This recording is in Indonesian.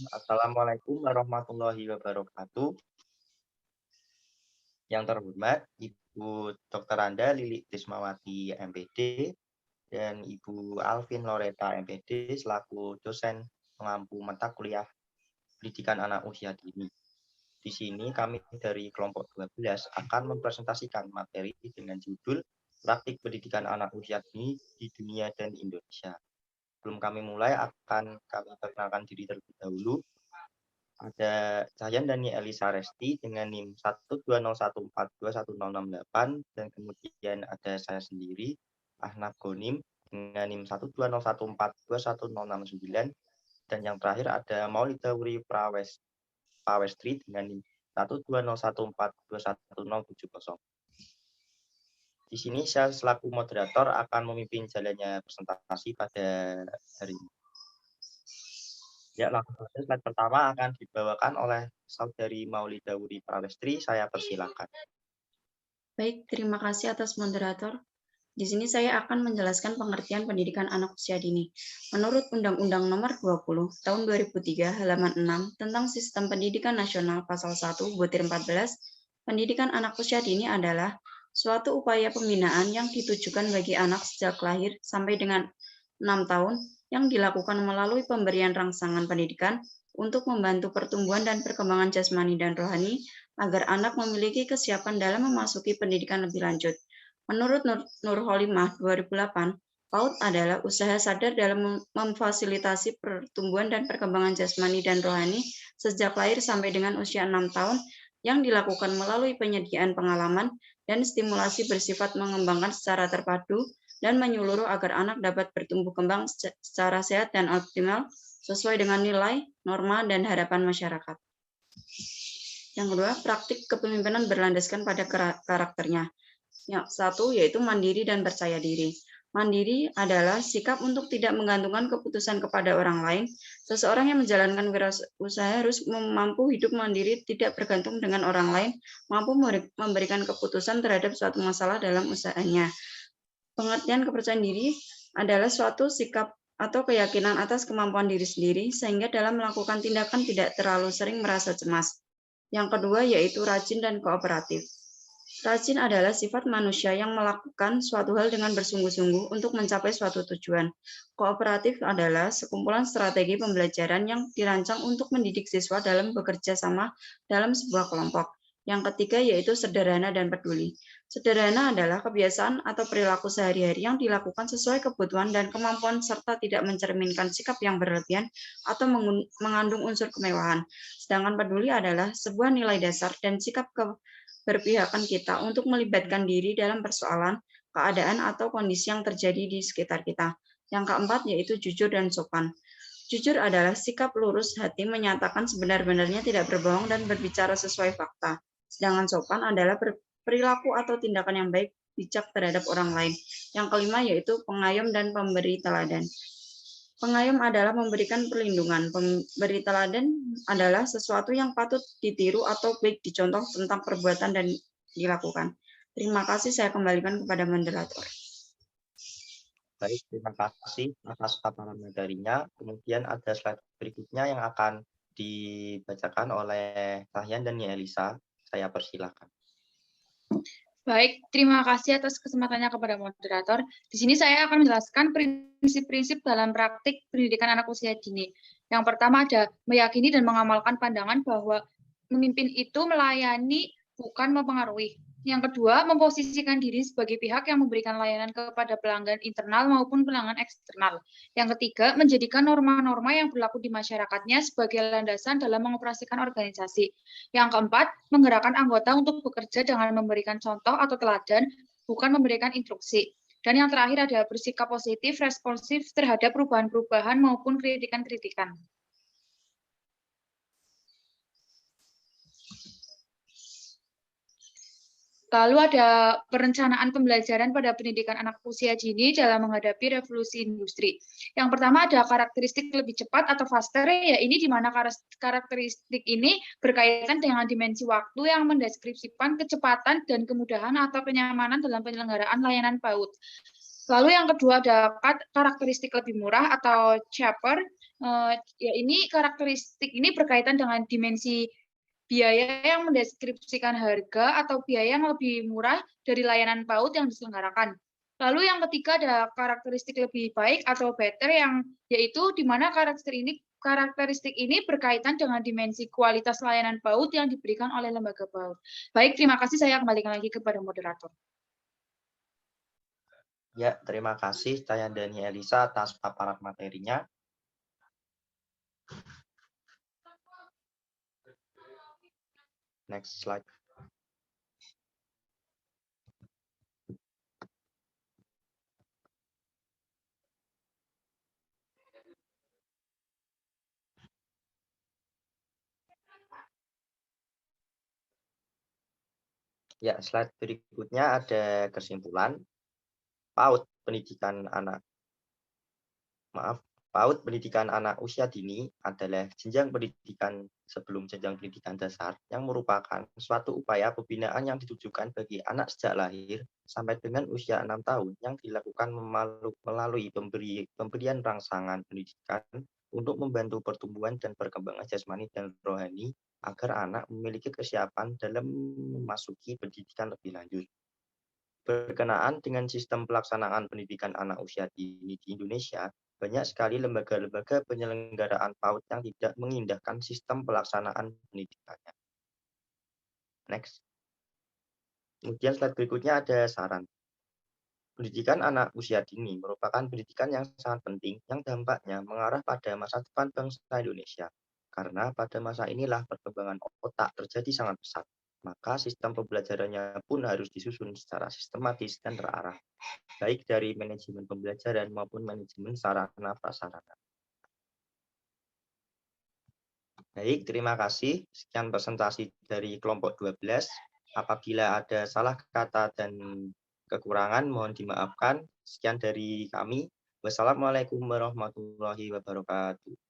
Assalamualaikum warahmatullahi wabarakatuh. Yang terhormat Ibu Dr. Anda Lilik Tismawati MPD dan Ibu Alvin Loreta MPD selaku dosen pengampu mata kuliah pendidikan anak usia dini. Di sini kami dari kelompok 12 akan mempresentasikan materi dengan judul Praktik Pendidikan Anak Usia Dini di Dunia dan Indonesia. Sebelum kami mulai akan kami perkenalkan diri terlebih dahulu. Ada saya Dani Elisa Resti dengan NIM 120142168 dan kemudian ada saya sendiri Ahnaf Gonim dengan NIM 120142169 dan yang terakhir ada Maulida Wuri Pawestri dengan NIM 120142170. Di sini saya selaku moderator akan memimpin jalannya presentasi pada hari ini. Ya, langsung saja slide pertama akan dibawakan oleh Saudari Maulida Wuri Pawestri. Saya persilakan. Baik, terima kasih atas moderator. Di sini saya akan menjelaskan pengertian pendidikan anak usia dini. Menurut Undang-Undang Nomor 20 Tahun 2003 halaman 6 tentang Sistem Pendidikan Nasional Pasal 1 Butir 14, pendidikan anak usia dini adalah suatu upaya pembinaan yang ditujukan bagi anak sejak lahir sampai dengan 6 tahun yang dilakukan melalui pemberian rangsangan pendidikan untuk membantu pertumbuhan dan perkembangan jasmani dan rohani agar anak memiliki kesiapan dalam memasuki pendidikan lebih lanjut. Menurut Nurholimah 2008, PAUD adalah usaha sadar dalam memfasilitasi pertumbuhan dan perkembangan jasmani dan rohani sejak lahir sampai dengan usia 6 tahun yang dilakukan melalui penyediaan pengalaman dan stimulasi bersifat mengembangkan secara terpadu dan menyeluruh agar anak dapat bertumbuh kembang secara sehat dan optimal sesuai dengan nilai, norma, dan harapan masyarakat. Yang kedua, praktik kepemimpinan berlandaskan pada karakternya. Yang satu yaitu mandiri dan percaya diri. Mandiri adalah sikap untuk tidak menggantungkan keputusan kepada orang lain. Seseorang yang menjalankan wirausaha harus mampu hidup mandiri, tidak bergantung dengan orang lain, mampu memberikan keputusan terhadap suatu masalah dalam usahanya. Pengertian kepercayaan diri adalah suatu sikap atau keyakinan atas kemampuan diri sendiri, sehingga dalam melakukan tindakan tidak terlalu sering merasa cemas. Yang kedua yaitu rajin dan kooperatif. Rajin adalah sifat manusia yang melakukan suatu hal dengan bersungguh-sungguh untuk mencapai suatu tujuan. Kooperatif adalah sekumpulan strategi pembelajaran yang dirancang untuk mendidik siswa dalam bekerja sama dalam sebuah kelompok. Yang ketiga yaitu sederhana dan peduli. Sederhana adalah kebiasaan atau perilaku sehari-hari yang dilakukan sesuai kebutuhan dan kemampuan serta tidak mencerminkan sikap yang berlebihan atau mengandung unsur kemewahan. Sedangkan peduli adalah sebuah nilai dasar dan sikap berpihakan kita untuk melibatkan diri dalam persoalan, keadaan, atau kondisi yang terjadi di sekitar kita. Yang keempat yaitu jujur dan sopan. Jujur adalah sikap lurus hati menyatakan sebenar-benarnya tidak berbohong dan berbicara sesuai fakta. Sedangkan sopan adalah perilaku atau tindakan yang baik, bijak terhadap orang lain. Yang kelima yaitu pengayom dan pemberi teladan. Pengayom adalah memberikan perlindungan. Pemberi teladan adalah sesuatu yang patut ditiru atau baik dicontoh tentang perbuatan dan dilakukan. Terima kasih, saya kembalikan kepada moderator. Baik, terima kasih atas paparan materinya. Kemudian ada slide berikutnya yang akan dibacakan oleh Rahyan dan Elisa. Saya persilakan. Baik, terima kasih atas kesempatannya kepada moderator. Di sini saya akan menjelaskan prinsip-prinsip dalam praktik pendidikan anak usia dini. Yang pertama ada meyakini dan mengamalkan pandangan bahwa memimpin itu melayani, bukan mempengaruhi. Yang kedua, memposisikan diri sebagai pihak yang memberikan layanan kepada pelanggan internal maupun pelanggan eksternal. Yang ketiga, menjadikan norma-norma yang berlaku di masyarakatnya sebagai landasan dalam mengoperasikan organisasi. Yang keempat, menggerakkan anggota untuk bekerja dengan memberikan contoh atau teladan, bukan memberikan instruksi. Dan yang terakhir ada bersikap positif, responsif terhadap perubahan-perubahan maupun kritikan-kritikan. Lalu ada perencanaan pembelajaran pada pendidikan anak usia dini dalam menghadapi revolusi industri. Yang pertama ada karakteristik lebih cepat atau faster, ya ini di mana karakteristik ini berkaitan dengan dimensi waktu yang mendeskripsikan kecepatan dan kemudahan atau kenyamanan dalam penyelenggaraan layanan PAUD. Lalu yang kedua ada karakteristik lebih murah atau cheaper, Ya ini karakteristik ini berkaitan dengan dimensi biaya yang mendeskripsikan harga atau biaya yang lebih murah dari layanan PAUD yang diselenggarakan. Lalu yang ketiga ada karakteristik lebih baik atau better yang yaitu di mana karakteristik ini berkaitan dengan dimensi kualitas layanan PAUD yang diberikan oleh lembaga PAUD. Baik, terima kasih. Saya kembalikan lagi kepada moderator. Ya, terima kasih Cayandani Elisa atas paparan materinya. Next slide. Ya, slide berikutnya ada kesimpulan. PAUD pendidikan anak usia dini adalah jenjang pendidikan sebelum jenjang pendidikan dasar yang merupakan suatu upaya pembinaan yang ditujukan bagi anak sejak lahir sampai dengan usia 6 tahun yang dilakukan melalui pemberian rangsangan pendidikan untuk membantu pertumbuhan dan perkembangan jasmani dan rohani agar anak memiliki kesiapan dalam memasuki pendidikan lebih lanjut. Berkenaan dengan sistem pelaksanaan pendidikan anak usia dini di Indonesia, banyak sekali lembaga-lembaga penyelenggaraan PAUD yang tidak mengindahkan sistem pelaksanaan pendidikannya. Next. Kemudian slide berikutnya ada saran. Pendidikan anak usia dini merupakan pendidikan yang sangat penting yang dampaknya mengarah pada masa depan bangsa Indonesia. Karena pada masa inilah perkembangan otak terjadi sangat pesat. Maka sistem pembelajarannya pun harus disusun secara sistematis dan terarah, baik dari manajemen pembelajaran maupun manajemen sarana prasarana. Baik, terima kasih. Sekian presentasi dari kelompok 12. Apabila ada salah kata dan kekurangan, mohon dimaafkan. Sekian dari kami. Wassalamualaikum warahmatullahi wabarakatuh.